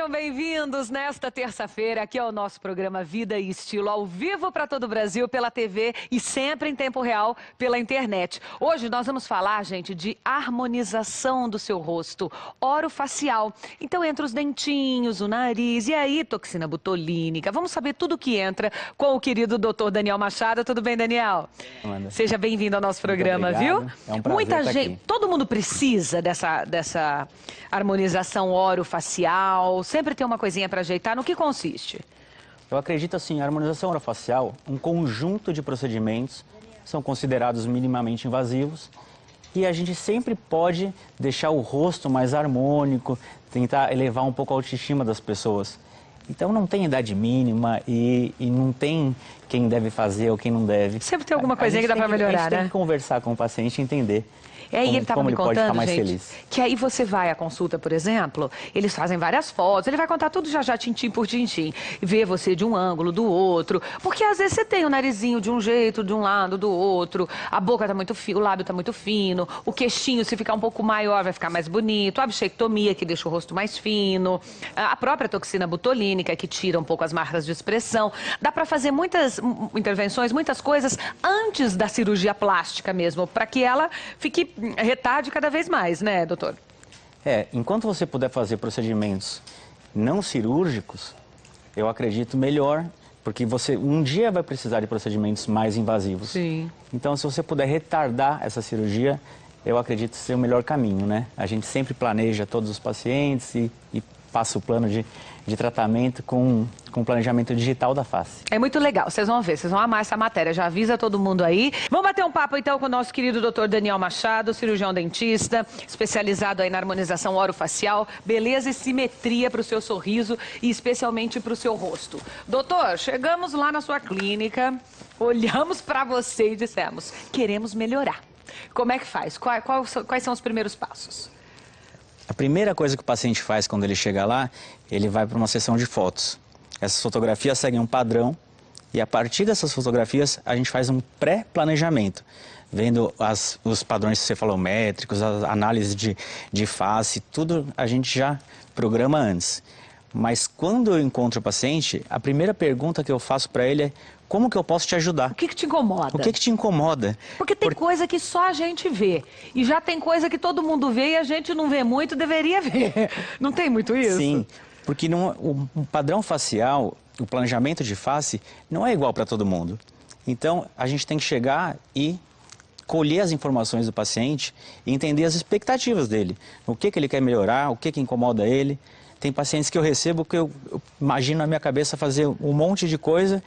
Sejam bem-vindos nesta terça-feira. Aqui é o nosso programa Vida e Estilo, ao vivo para todo o Brasil, pela TV e sempre em tempo real pela internet. Hoje nós vamos falar, gente, de harmonização do seu rosto, orofacial. Então, entre os dentinhos, o nariz e aí, toxina botulínica. Vamos saber tudo o que entra com o querido doutor Daniel Machado. Tudo bem, Daniel? Amanda. Seja bem-vindo ao nosso programa, viu? É um prazer estar aqui. Todo mundo precisa dessa harmonização orofacial. Sempre tem uma coisinha para ajeitar. No que consiste? Eu acredito assim, a harmonização orofacial, um conjunto de procedimentos são considerados minimamente invasivos e a gente sempre pode deixar o rosto mais harmônico, tentar elevar um pouco a autoestima das pessoas. Então não tem idade mínima e não tem quem deve fazer ou quem não deve. Sempre tem alguma coisinha que dá para melhorar, né? A gente tem que conversar com o paciente e entender. Ele estava me contando, mais gente, feliz. que aí você vai à consulta, por exemplo, eles fazem várias fotos, ele vai contar tudo já tintim por tintim, vê você de um ângulo, do outro, porque às vezes você tem o narizinho de um jeito, de um lado, do outro, a boca tá muito fina, o lábio tá muito fino, o queixinho, se ficar um pouco maior, vai ficar mais bonito, a bichectomia, que deixa o rosto mais fino, a própria toxina botulínica, que tira um pouco as marcas de expressão. Dá para fazer muitas intervenções, muitas coisas antes da cirurgia plástica mesmo, para que ela fique retarde cada vez mais, né, doutor? Enquanto você puder fazer procedimentos não cirúrgicos, eu acredito melhor, porque você um dia vai precisar de procedimentos mais invasivos. Sim. Então, se você puder retardar essa cirurgia, eu acredito ser o melhor caminho, né? A gente sempre planeja todos os pacientes e passa o plano de tratamento com planejamento digital da face. É muito legal, vocês vão ver, vocês vão amar essa matéria, já avisa todo mundo aí. Vamos bater um papo então com o nosso querido doutor Daniel Machado, cirurgião dentista, especializado aí na harmonização orofacial, beleza e simetria para o seu sorriso e especialmente para o seu rosto. Doutor, chegamos lá na sua clínica, olhamos para você e dissemos, queremos melhorar. Como é que faz? Quais são os primeiros passos? A primeira coisa que o paciente faz quando ele chega lá, ele vai para uma sessão de fotos. Essas fotografias seguem um padrão e a partir dessas fotografias a gente faz um pré-planejamento, vendo os padrões que você falou, métricos, as análises de face, tudo a gente já programa antes. Mas quando eu encontro o paciente, a primeira pergunta que eu faço para ele é: como que eu posso te ajudar? O que te incomoda? O que te incomoda? Porque tem coisa que só a gente vê. E já tem coisa que todo mundo vê e a gente não vê muito, deveria ver. Não tem muito isso? Sim, porque o padrão facial, o planejamento de face, não é igual para todo mundo. Então, a gente tem que chegar e colher as informações do paciente e entender as expectativas dele. O que ele quer melhorar, o que incomoda ele. Tem pacientes que eu recebo que eu imagino na minha cabeça fazer um monte de coisa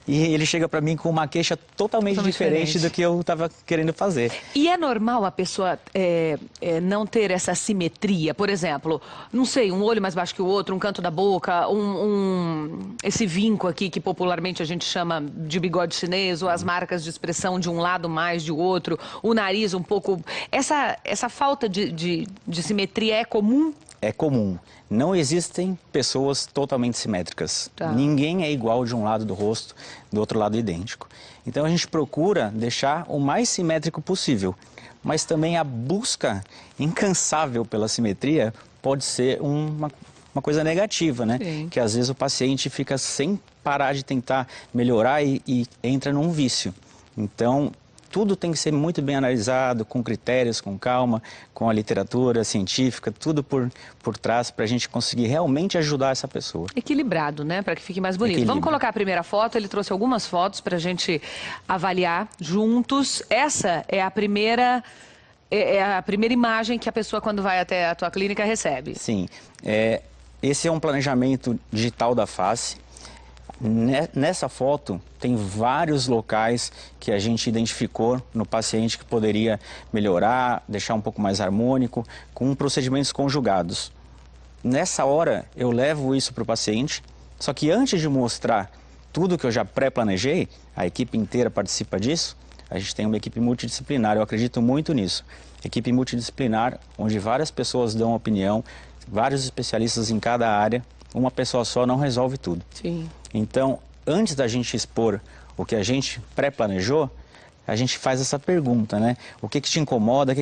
e ele chega para mim com uma queixa totalmente diferente do que eu estava querendo fazer. E é normal a pessoa não ter essa simetria? Por exemplo, não sei, um olho mais baixo que o outro, um canto da boca, esse vinco aqui que popularmente a gente chama de bigode chinês, ou as marcas de expressão de um lado mais de outro, o nariz um pouco... Essa falta de simetria é comum? É comum. Não existem pessoas totalmente simétricas. Tá. Ninguém é igual de um lado do rosto, do outro lado idêntico. Então a gente procura deixar o mais simétrico possível. Mas também a busca incansável pela simetria pode ser uma coisa negativa, né? Sim. Que às vezes o paciente fica sem parar de tentar melhorar e entra num vício. Então, tudo tem que ser muito bem analisado, com critérios, com calma, com a literatura científica, tudo por trás, para a gente conseguir realmente ajudar essa pessoa. Equilibrado, né? Para que fique mais bonito. Equilíbrio. Vamos colocar a primeira foto. Ele trouxe algumas fotos para a gente avaliar juntos. Essa é a primeira imagem que a pessoa, quando vai até a tua clínica, recebe. Sim. Esse é um planejamento digital da face. Nessa foto tem vários locais que a gente identificou no paciente que poderia melhorar, deixar um pouco mais harmônico, com procedimentos conjugados. Nessa hora eu levo isso para o paciente, só que antes de mostrar tudo que eu já pré-planejei, a equipe inteira participa disso, a gente tem uma equipe multidisciplinar, eu acredito muito nisso. Equipe multidisciplinar, onde várias pessoas dão opinião, vários especialistas em cada área, uma pessoa só não resolve tudo. Sim. Então, antes da gente expor o que a gente pré-planejou, a gente faz essa pergunta, né? O que te incomoda,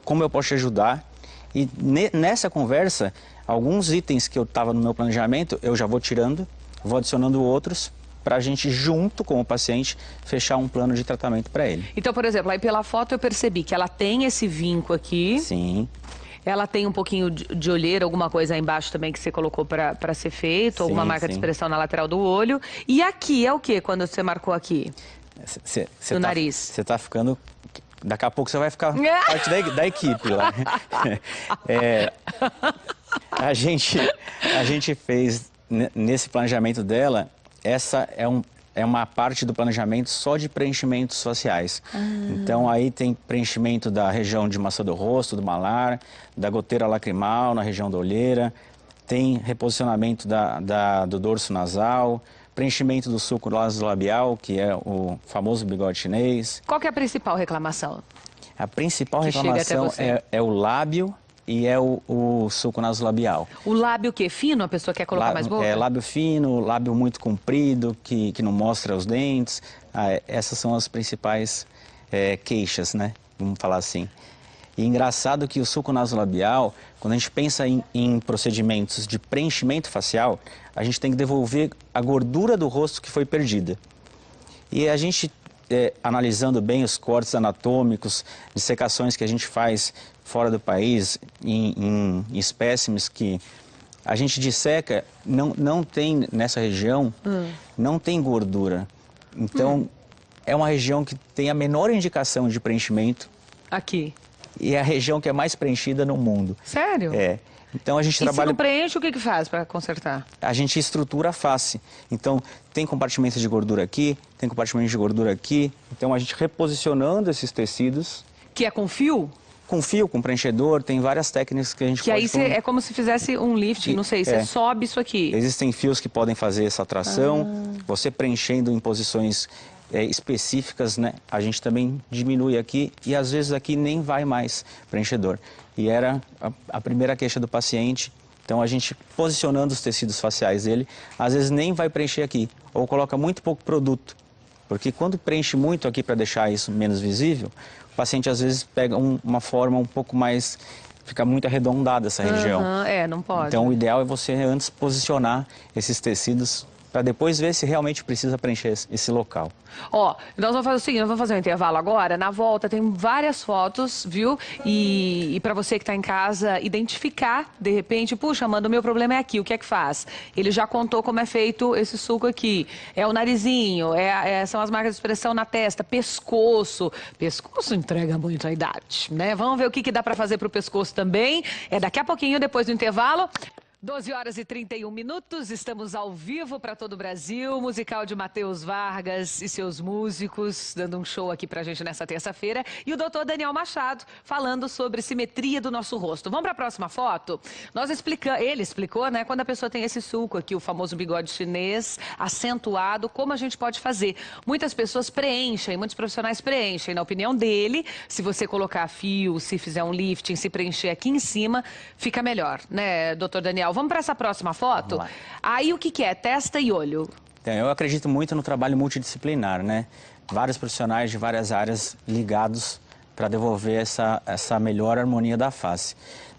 como eu posso te ajudar? E nessa conversa, Alguns itens que eu estava no meu planejamento, eu já vou tirando, vou adicionando outros, para a gente, junto com o paciente, fechar um plano de tratamento para ele. Então, por exemplo, aí pela foto eu percebi que ela tem esse vinco aqui. Sim. Ela tem um pouquinho de olheira, alguma coisa aí embaixo também que você colocou para ser feito, Sim, alguma marca de expressão na lateral do olho. E aqui é o que quando você marcou aqui? No nariz. Você está ficando... Daqui a pouco você vai ficar parte da equipe lá. A gente fez, nesse planejamento dela, essa é uma parte do planejamento só de preenchimentos faciais. Então, aí tem preenchimento da região de maçã do rosto, do malar, da goteira lacrimal, na região da olheira, tem reposicionamento do dorso nasal, preenchimento do sulco labial, que é o famoso bigode chinês. Qual que é a principal reclamação? A principal reclamação é o lábio e é o sulco nasolabial. O lábio o quê? Fino? A pessoa quer colocar mais boca? É lábio fino, lábio muito comprido, que não mostra os dentes. Essas são as principais queixas, né? Vamos falar assim. E engraçado que o sulco nasolabial, quando a gente pensa em procedimentos de preenchimento facial, a gente tem que devolver a gordura do rosto que foi perdida. E a gente, analisando bem os cortes anatômicos, dissecações que a gente faz fora do país, em espécimes que a gente disseca, não tem nessa região, não tem gordura. Então, é uma região que tem a menor indicação de preenchimento. Aqui. E é a região que é mais preenchida no mundo. Sério? Então a gente trabalha... E se não preenche, o que faz para consertar? A gente estrutura a face. Então tem compartimento de gordura aqui, tem compartimento de gordura aqui. Então a gente reposicionando esses tecidos... Que é com fio? Com fio, com preenchedor, tem várias técnicas que a gente pode... Que aí é como se fizesse um lifting, não sei, você sobe isso aqui. Existem fios que podem fazer essa tração, você preenchendo em posições específicas, né? A gente também diminui aqui e às vezes aqui nem vai mais preenchedor. E era a primeira queixa do paciente. Então a gente posicionando os tecidos faciais dele, às vezes nem vai preencher aqui, ou coloca muito pouco produto. Porque quando preenche muito aqui para deixar isso menos visível, o paciente às vezes pega uma forma um pouco mais... Fica muito arredondada essa região. Não pode. Então o ideal é você antes posicionar esses tecidos para depois ver se realmente precisa preencher esse local. Ó, nós vamos fazer o seguinte, nós vamos fazer um intervalo agora. Na volta tem várias fotos, viu? E para você que está em casa identificar, de repente, puxa, Amanda, o meu problema é aqui, o que é que faz? Ele já contou como é feito esse suco aqui. É o narizinho, são as marcas de expressão na testa, pescoço. Pescoço entrega muito a idade, né? Vamos ver o que dá para fazer para o pescoço também. É daqui a pouquinho, depois do intervalo. 12h31, estamos ao vivo para todo o Brasil, musical de Matheus Vargas e seus músicos, dando um show aqui pra gente nessa terça-feira, e o doutor Daniel Machado falando sobre simetria do nosso rosto. Vamos para a próxima foto? Ele explicou, né, quando a pessoa tem esse sulco aqui, o famoso bigode chinês, acentuado, como a gente pode fazer. Muitas pessoas preenchem, muitos profissionais preenchem, na opinião dele, se você colocar fio, se fizer um lifting, se preencher aqui em cima, fica melhor, né, doutor Daniel? Vamos para essa próxima foto? Aí o que é? Testa e olho. Eu acredito muito no trabalho multidisciplinar, né? Vários profissionais de várias áreas ligados para devolver essa melhor harmonia da face.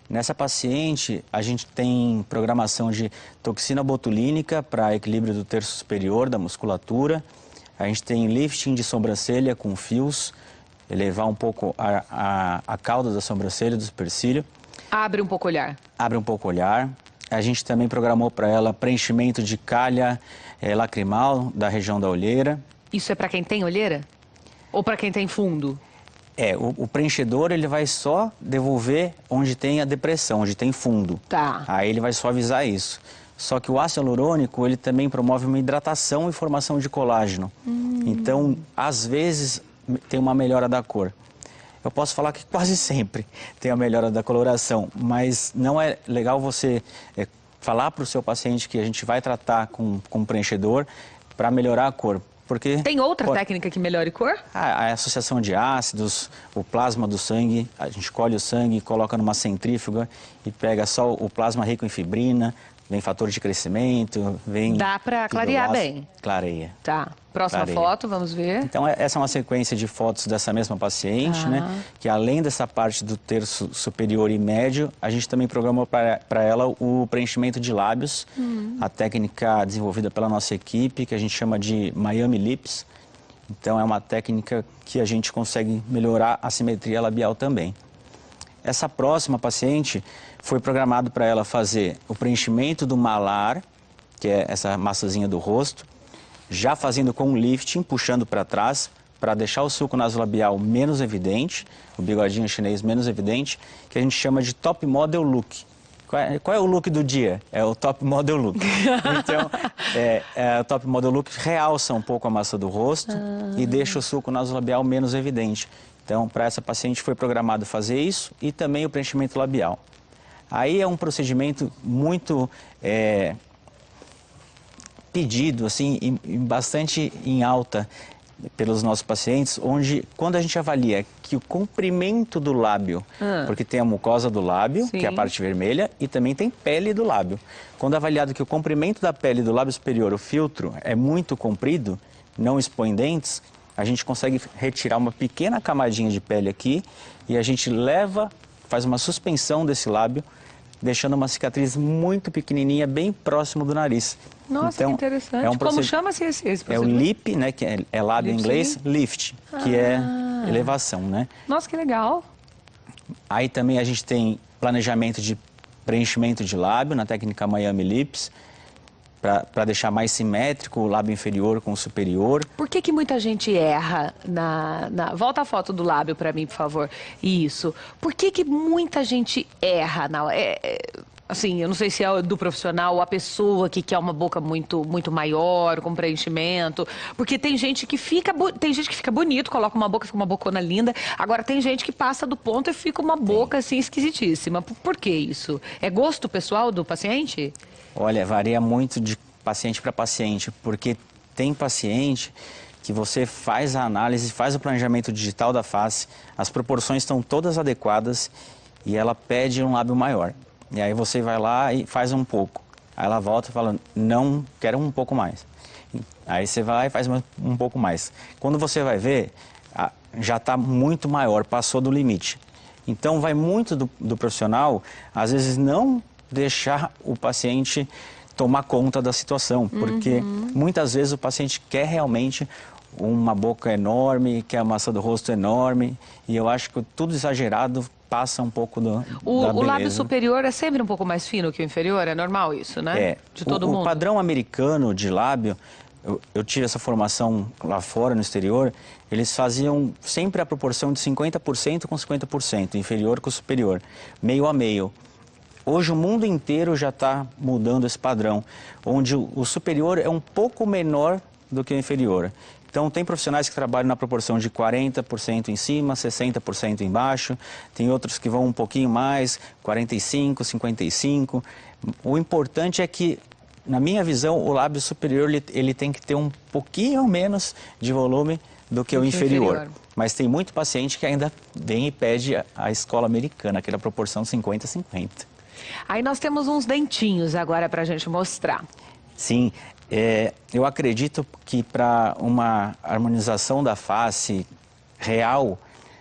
Nessa paciente, a gente tem programação de toxina botulínica para equilíbrio do terço superior da musculatura. A gente tem lifting de sobrancelha com fios, elevar um pouco a cauda da sobrancelha, do supercílio. Abre um pouco o olhar. Abre um pouco o olhar. A gente também programou para ela preenchimento de calha lacrimal da região da olheira. Isso é para quem tem olheira? Ou para quem tem fundo? O preenchedor ele vai só devolver onde tem a depressão, onde tem fundo. Tá. Aí ele vai suavizar isso. Só que o ácido hialurônico ele também promove uma hidratação e formação de colágeno. Então, às vezes, tem uma melhora da cor. Eu posso falar que quase sempre tem a melhora da coloração, mas não é legal você falar para o seu paciente que a gente vai tratar com preenchedor para melhorar a cor. Porque tem outra técnica que melhore cor? A associação de ácidos, o plasma do sangue, a gente colhe o sangue, coloca numa centrífuga e pega só o plasma rico em fibrina, vem fator de crescimento, vem... Dá para clarear bem. Clareia. Tá. Próxima foto, vamos ver. Então, essa é uma sequência de fotos dessa mesma paciente, né? Que além dessa parte do terço superior e médio, a gente também programou para ela o preenchimento de lábios. A técnica desenvolvida pela nossa equipe, que a gente chama de Miami Lips. Então, é uma técnica que a gente consegue melhorar a simetria labial também. Essa próxima paciente foi programado para ela fazer o preenchimento do malar, que é essa massazinha do rosto, já fazendo com um lifting, puxando para trás, para deixar o sulco nasolabial menos evidente, o bigodinho chinês menos evidente, que a gente chama de top model look. Qual é o look do dia? É o top model look. Então, o top model look realça um pouco a massa do rosto e deixa o sulco nasolabial menos evidente. Então, para essa paciente foi programado fazer isso e também o preenchimento labial. Aí é um procedimento muito pedido, assim, e bastante em alta pelos nossos pacientes, onde quando a gente avalia que o comprimento do lábio, porque tem a mucosa do lábio, que é a parte vermelha, e também tem pele do lábio. Quando avaliado que o comprimento da pele do lábio superior, o filtro, é muito comprido, não expõe dentes, a gente consegue retirar uma pequena camadinha de pele aqui e a gente faz uma suspensão desse lábio, deixando uma cicatriz muito pequenininha, bem próximo do nariz. Nossa, então, que interessante. Como chama-se esse procedimento? É o lip, né, que é lábio em inglês, lift, que é elevação, né? Nossa, que legal. Aí também a gente tem planejamento de preenchimento de lábio na técnica Miami Lips, para deixar mais simétrico o lábio inferior com o superior. Por que muita gente erra Volta a foto do lábio para mim, por favor. Isso. Por que muita gente erra assim, eu não sei se é do profissional ou a pessoa que quer uma boca muito maior, com preenchimento. Porque tem gente que fica bonito, coloca uma boca, fica uma bocona linda. Agora tem gente que passa do ponto e fica uma boca assim esquisitíssima. Por que isso? É gosto pessoal do paciente? Olha, varia muito de paciente para paciente, porque tem paciente que você faz a análise, faz o planejamento digital da face, as proporções estão todas adequadas e ela pede um lábio maior. E aí você vai lá e faz um pouco. Aí ela volta e fala, não, quero um pouco mais. Aí você vai lá e faz um pouco mais. Quando você vai ver, já está muito maior, passou do limite. Então vai muito do profissional, às vezes não deixar o paciente tomar conta da situação, porque muitas vezes o paciente quer realmente uma boca enorme, quer a massa do rosto enorme, e eu acho que tudo exagerado passa um pouco da beleza. O lábio superior é sempre um pouco mais fino que o inferior, é normal isso, né? De todo mundo. O padrão americano de lábio, eu tive essa formação lá fora, no exterior, eles faziam sempre a proporção de 50% com 50%, inferior com superior, meio a meio. Hoje o mundo inteiro já está mudando esse padrão, onde o superior é um pouco menor do que o inferior. Então tem profissionais que trabalham na proporção de 40% em cima, 60% embaixo, tem outros que vão um pouquinho mais, 45%, 55%. O importante é que, na minha visão, o lábio superior ele tem que ter um pouquinho menos de volume do que o inferior. Mas tem muito paciente que ainda vem e pede a escola americana, aquela proporção 50-50. Aí nós temos uns dentinhos agora para a gente mostrar. Sim, eu acredito que para uma harmonização da face real,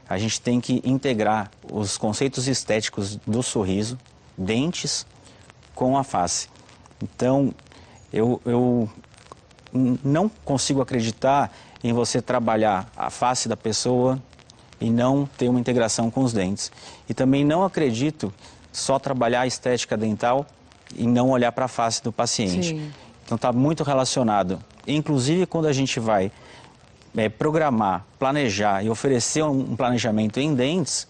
a gente tem que integrar os conceitos estéticos do sorriso, dentes, com a face. Então, eu não consigo acreditar em você trabalhar a face da pessoa e não ter uma integração com os dentes. E também não acredito só trabalhar a estética dental e não olhar para a face do paciente. Sim. Então está muito relacionado. Inclusive quando a gente vai programar, planejar e oferecer um planejamento em dentes,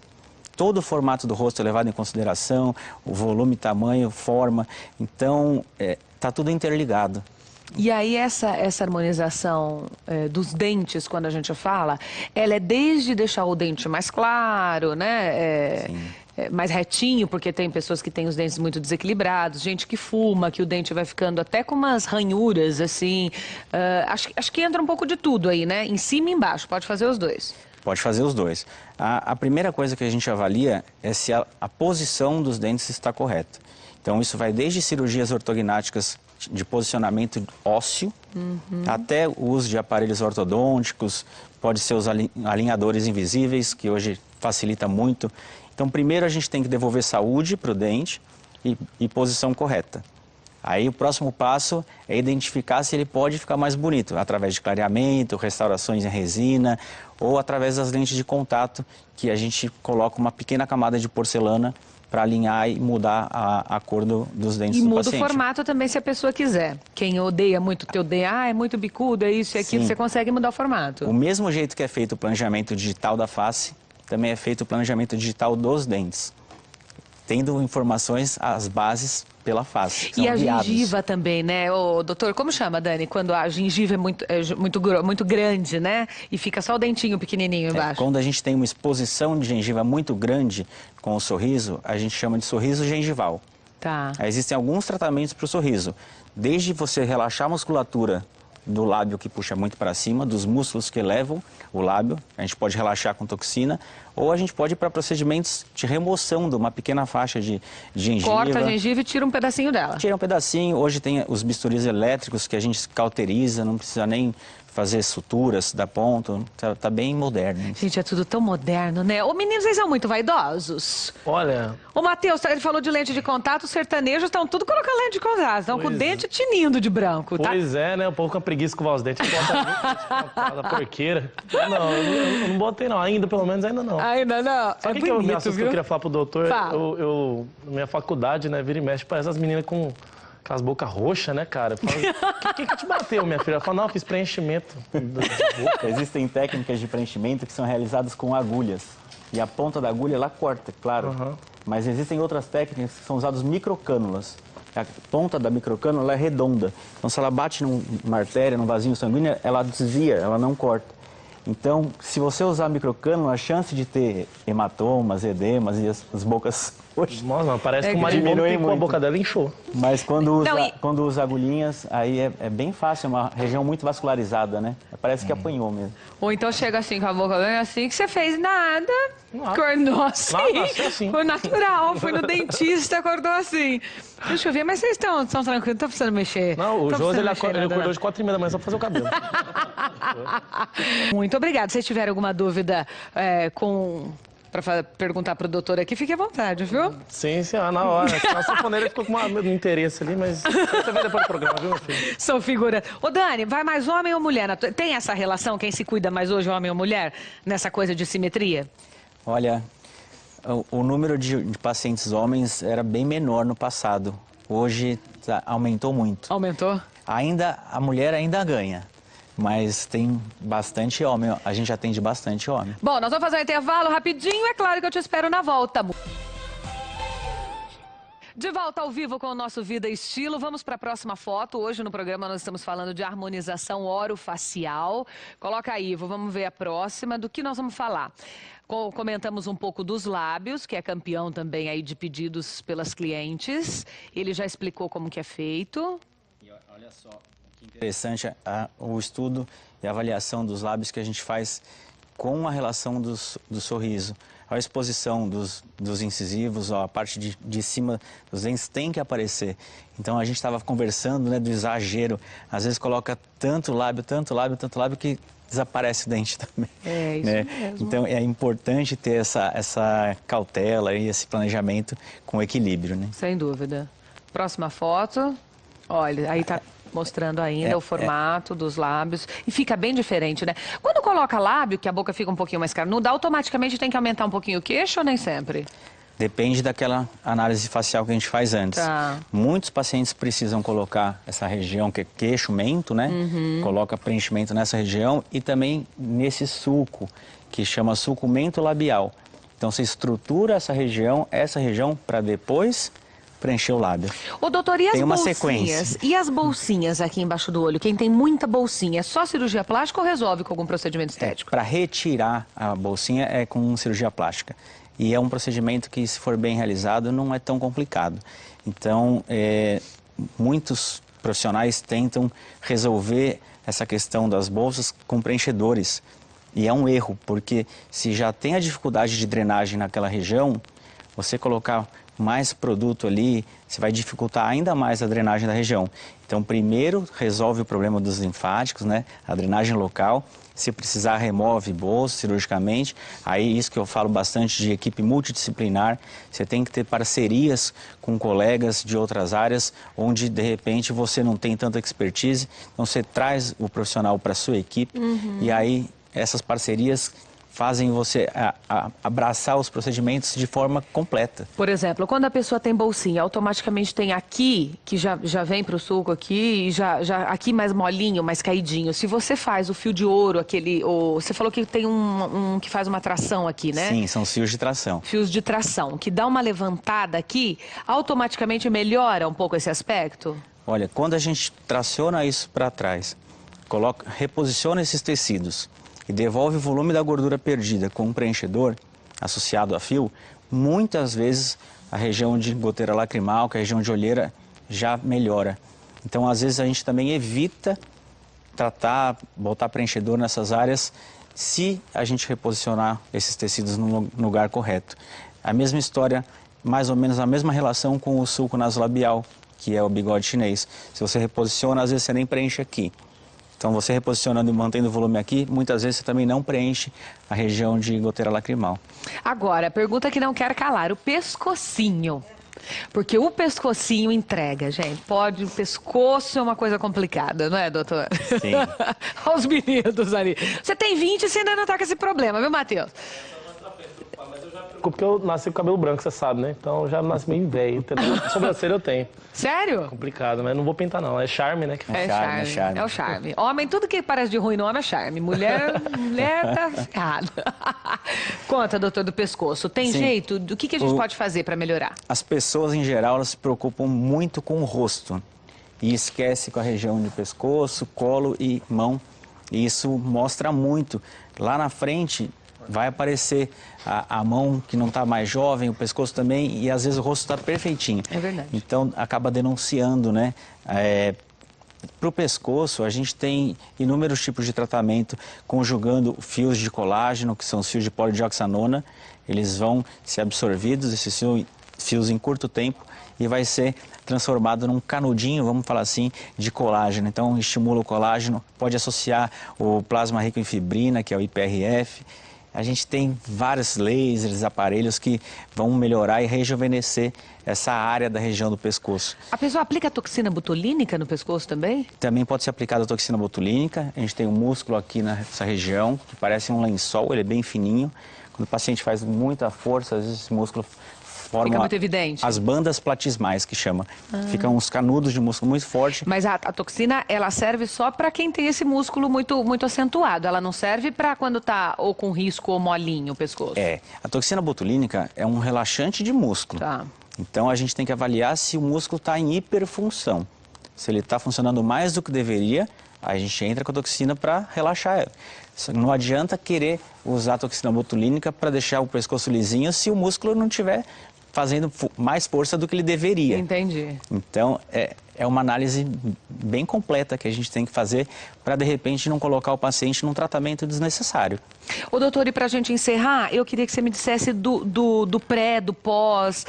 todo o formato do rosto é levado em consideração, o volume, tamanho, forma. Então está tudo interligado. E aí essa harmonização dos dentes, quando a gente fala, ela é desde deixar o dente mais claro, né? Mais retinho, porque tem pessoas que têm os dentes muito desequilibrados, gente que fuma, que o dente vai ficando até com umas ranhuras, assim. Acho que entra um pouco de tudo aí, né? Em cima e embaixo, pode fazer os dois. Pode fazer os dois. A primeira coisa que a gente avalia é se a posição dos dentes está correta. Então, isso vai desde cirurgias ortognáticas de posicionamento ósseo, até o uso de aparelhos ortodônticos, pode ser os alinhadores invisíveis, que hoje facilita muito. Então, primeiro a gente tem que devolver saúde para o dente e posição correta. Aí o próximo passo é identificar se ele pode ficar mais bonito, através de clareamento, restaurações em resina ou através das lentes de contato, que a gente coloca uma pequena camada de porcelana para alinhar e mudar a cor dos dentes do paciente. E muda o formato também se a pessoa quiser. Quem odeia muito teu dente, é muito bicudo, é isso e aquilo, você consegue mudar o formato. O mesmo jeito que é feito o planejamento digital da face, também é feito o planejamento digital dos dentes, tendo informações, as bases pela face. E a gengiva também, né? Ô, doutor, como chama, Dani? Quando a gengiva é muito grande, né? E fica só o dentinho pequenininho embaixo. Quando a gente tem uma exposição de gengiva muito grande com o sorriso, a gente chama de sorriso gengival. Tá. Existem alguns tratamentos para o sorriso. Desde você relaxar a musculatura do lábio que puxa muito para cima, dos músculos que elevam o lábio, a gente pode relaxar com toxina, ou a gente pode ir para procedimentos de remoção de uma pequena faixa de gengiva. Corta a gengiva e tira um pedacinho dela. Tira um pedacinho. Hoje tem os bisturis elétricos que a gente cauteriza, não precisa nem fazer suturas da ponta, tá bem moderno. Gente, é tudo tão moderno, né? Ô, meninos, vocês são muito vaidosos. Olha... Ô, Matheus, ele falou de lente de contato, os sertanejos estão tudo colocando lente de contato, estão com o dente tinindo de branco, tá? Pois é, né? O povo com a preguiça de escovar os dentes, bota a porqueira. Não, eu não botei não, ainda, pelo menos ainda não. Ainda não? Sabe É bonito, que eu viu? queria falar pro doutor? Fala. Minha faculdade, né, vira e mexe, parece as meninas com aquelas bocas roxas, né, cara? O que te bateu, minha filha? Ela fala, não, eu fiz preenchimento. Existem técnicas de preenchimento que são realizadas com agulhas. E a ponta da agulha, ela corta, claro. Mas existem outras técnicas que são usadas microcânulas. A ponta da microcânula ela é redonda. Então, se ela bate numa artéria, num vasinho sanguíneo, ela desvia, ela não corta. Então, se você usar microcânula, a chance de ter hematomas, edemas e as bocas roxas... Nossa, parece que o marimbondo picou a boca dela e inchou. Mas quando usa agulhinhas, aí é bem fácil, é uma região muito vascularizada, né? Parece que apanhou mesmo. Ou então chega assim com a boca bem assim, que você fez nada, acordou assim, assim. foi natural, foi no dentista, acordou assim. Deixa eu ver, mas vocês estão tranquilos, não estão precisando mexer. Não, o José, ele acordou de 4h30 da manhã só pra fazer o cabelo. Muito obrigada. Se vocês tiverem alguma dúvida para perguntar pro doutor aqui, fique à vontade, viu? Sim, na hora. A sanfoneira ficou com um interesse ali, mas você vê depois do programa, viu, meu filho? Sou figura. Ô, Dani, vai mais homem ou mulher? Tem essa relação, quem se cuida mais hoje, homem ou mulher, nessa coisa de simetria? Olha, o número de pacientes homens era bem menor no passado. Hoje aumentou muito. Aumentou? A mulher ainda ganha. Mas tem bastante homem, a gente atende bastante homem. Bom, nós vamos fazer um intervalo rapidinho, é claro que eu te espero na volta. De volta ao vivo com o nosso Vida e Estilo, vamos para a próxima foto. Hoje no programa nós estamos falando de harmonização orofacial. Coloca aí, Ivo, vamos ver a próxima. Do que nós vamos falar? Comentamos um pouco dos lábios, que é campeão também aí de pedidos pelas clientes. Ele já explicou como que é feito. E olha só. Interessante o estudo e a avaliação dos lábios que a gente faz com a relação do sorriso. A exposição dos incisivos, a parte de cima dos dentes tem que aparecer. Então a gente estava conversando, né, do exagero. Às vezes coloca tanto lábio que desaparece o dente também. É isso mesmo. Então é importante ter essa cautela e esse planejamento com equilíbrio, né? Sem dúvida. Próxima foto. Olha, aí tá mostrando ainda o formato dos lábios. E fica bem diferente, né? Quando coloca lábio, que a boca fica um pouquinho mais carnuda, automaticamente tem que aumentar um pouquinho o queixo ou nem sempre? Depende daquela análise facial que a gente faz antes. Tá. Muitos pacientes precisam colocar essa região, que é queixo, mento, né? Coloca preenchimento nessa região e também nesse sulco, que chama sulco mento-labial. Então, você estrutura essa região para depois preencher o lábio. Ô, doutor, e as tem uma bolsinhas? sequência. E as bolsinhas aqui embaixo do olho? Quem tem muita bolsinha, é só cirurgia plástica ou resolve com algum procedimento estético? Para retirar a bolsinha é com cirurgia plástica. E é um procedimento que, se for bem realizado, não é tão complicado. Então, muitos profissionais tentam resolver essa questão das bolsas com preenchedores. E é um erro, porque se já tem a dificuldade de drenagem naquela região, você colocar mais produto ali, você vai dificultar ainda mais a drenagem da região. Então, primeiro, resolve o problema dos linfáticos, né? A drenagem local. Se precisar, remove bolso cirurgicamente. Aí, isso que eu falo bastante de equipe multidisciplinar. Você tem que ter parcerias com colegas de outras áreas, onde, de repente, você não tem tanta expertise. Então, você traz o profissional para a sua equipe e aí essas parcerias fazem você abraçar os procedimentos de forma completa. Por exemplo, quando a pessoa tem bolsinha, automaticamente tem aqui, que já vem para o sulco aqui, e já aqui mais molinho, mais caidinho. Se você faz o fio de ouro, você falou que tem um que faz uma tração aqui, né? Sim, são fios de tração. Fios de tração, que dá uma levantada aqui, automaticamente melhora um pouco esse aspecto? Olha, quando a gente traciona isso para trás, reposiciona esses tecidos e devolve o volume da gordura perdida com um preenchedor associado a fio, muitas vezes a região de goteira lacrimal, que é a região de olheira, já melhora. Então, às vezes, a gente também evita botar preenchedor nessas áreas se a gente reposicionar esses tecidos no lugar correto. A mesma história, mais ou menos a mesma relação com o sulco nasolabial, que é o bigode chinês. Se você reposiciona, às vezes você nem preenche aqui. Então, você reposicionando e mantendo o volume aqui, muitas vezes você também não preenche a região de goteira lacrimal. Agora, a pergunta que não quer calar, o pescocinho. Porque o pescocinho entrega, gente. O pescoço é uma coisa complicada, não é, doutor? Sim. Olha os meninos ali. Você tem 20 e você ainda não tá com esse problema, viu, Matheus? Porque eu nasci com cabelo branco, você sabe, né? Então eu já nasci bem velho. Sobrancelha eu tenho. Sério? Complicado, mas não vou pintar não. É charme, né? É charme. É o charme. Homem, tudo que parece de ruim no homem é charme. Mulher tá errado. Conta, doutor, do pescoço. Tem jeito? Do que a gente pode fazer para melhorar? As pessoas, em geral, elas se preocupam muito com o rosto e esquece com a região de pescoço, colo e mão. E isso mostra muito. Lá na frente vai aparecer a mão que não está mais jovem, o pescoço também, e às vezes o rosto está perfeitinho. É verdade. Então, acaba denunciando, né? Para o pescoço, a gente tem inúmeros tipos de tratamento, conjugando fios de colágeno, que são os fios de polidioxanona. Eles vão ser absorvidos, esses fios em curto tempo, e vai ser transformado num canudinho, vamos falar assim, de colágeno. Então, estimula o colágeno, pode associar o plasma rico em fibrina, que é o IPRF. A gente tem vários lasers, aparelhos que vão melhorar e rejuvenescer essa área da região do pescoço. A pessoa aplica toxina botulínica no pescoço também? Também pode ser aplicada a toxina botulínica. A gente tem um músculo aqui nessa região, que parece um lençol, ele é bem fininho. Quando o paciente faz muita força, às vezes esse músculo forma... Fica muito evidente. As bandas platismais, que chama. Ficam uns canudos de músculo muito forte. Mas a toxina, ela serve só para quem tem esse músculo muito acentuado. Ela não serve para quando tá ou com risco ou molinho o pescoço. A toxina botulínica é um relaxante de músculo. Tá. Então, a gente tem que avaliar se o músculo está em hiperfunção. Se ele está funcionando mais do que deveria, a gente entra com a toxina para relaxar ela. Não adianta querer usar a toxina botulínica para deixar o pescoço lisinho se o músculo não estiver fazendo mais força do que ele deveria. Entendi. Então, é uma análise bem completa que a gente tem que fazer para, de repente, não colocar o paciente num tratamento desnecessário. Ô, doutor, e para a gente encerrar, eu queria que você me dissesse do pré, do pós,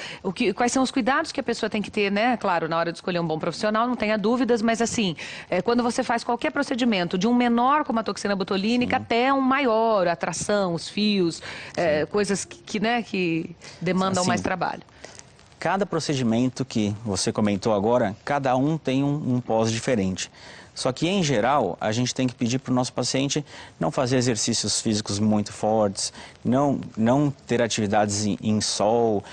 quais são os cuidados que a pessoa tem que ter, né? Claro, na hora de escolher um bom profissional, não tenha dúvidas, mas assim, quando você faz qualquer procedimento, de um menor como a toxina botulínica até um maior, a tração, os fios, coisas que demandam mais trabalho. Cada procedimento que você comentou agora, cada um tem um pós diferente. Só que, em geral, a gente tem que pedir para o nosso paciente não fazer exercícios físicos muito fortes, não ter atividades em sol,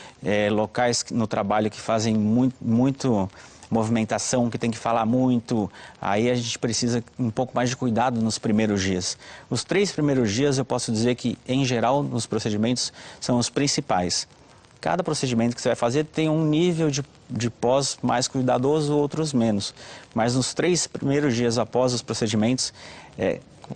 locais no trabalho que fazem muito movimentação, que tem que falar muito. Aí a gente precisa um pouco mais de cuidado nos primeiros dias. Os 3 primeiros dias, eu posso dizer que, em geral, nos procedimentos, são os principais. Cada procedimento que você vai fazer tem um nível de pós mais cuidadoso, outros menos. Mas nos 3 primeiros dias após os procedimentos,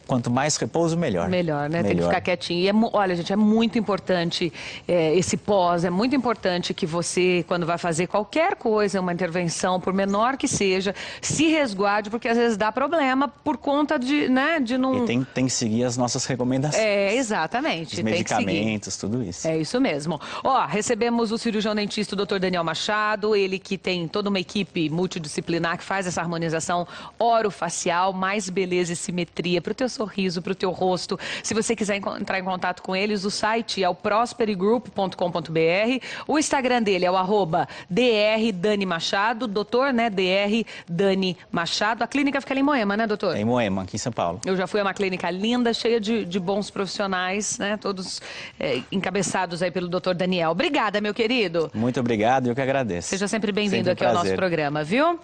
quanto mais repouso, melhor. Melhor, né? Tem que ficar quietinho. E olha, gente, é muito importante esse pós, é muito importante que você, quando vai fazer qualquer coisa, uma intervenção, por menor que seja, se resguarde, porque às vezes dá problema por conta de, né, de não... E tem que seguir as nossas recomendações. Exatamente. Os medicamentos, tudo isso. É isso mesmo. Ó, recebemos o cirurgião dentista, o Dr. Daniel Machado, ele que tem toda uma equipe multidisciplinar que faz essa harmonização orofacial, mais beleza e simetria para o teu sorriso, para o teu rosto. Se você quiser entrar em contato com eles, o site é o prosperigroup.com.br, o Instagram dele é o @drdani_machado, doutor, né, Dr. Dani Machado. A clínica fica ali em Moema, né, doutor? É em Moema, aqui em São Paulo. Eu já fui a uma clínica linda, cheia de bons profissionais, né, todos encabeçados aí pelo Dr. Daniel. Obrigada, meu querido. Muito obrigado, eu que agradeço. Seja sempre bem-vindo Sempre um aqui ao nosso prazer. programa, viu?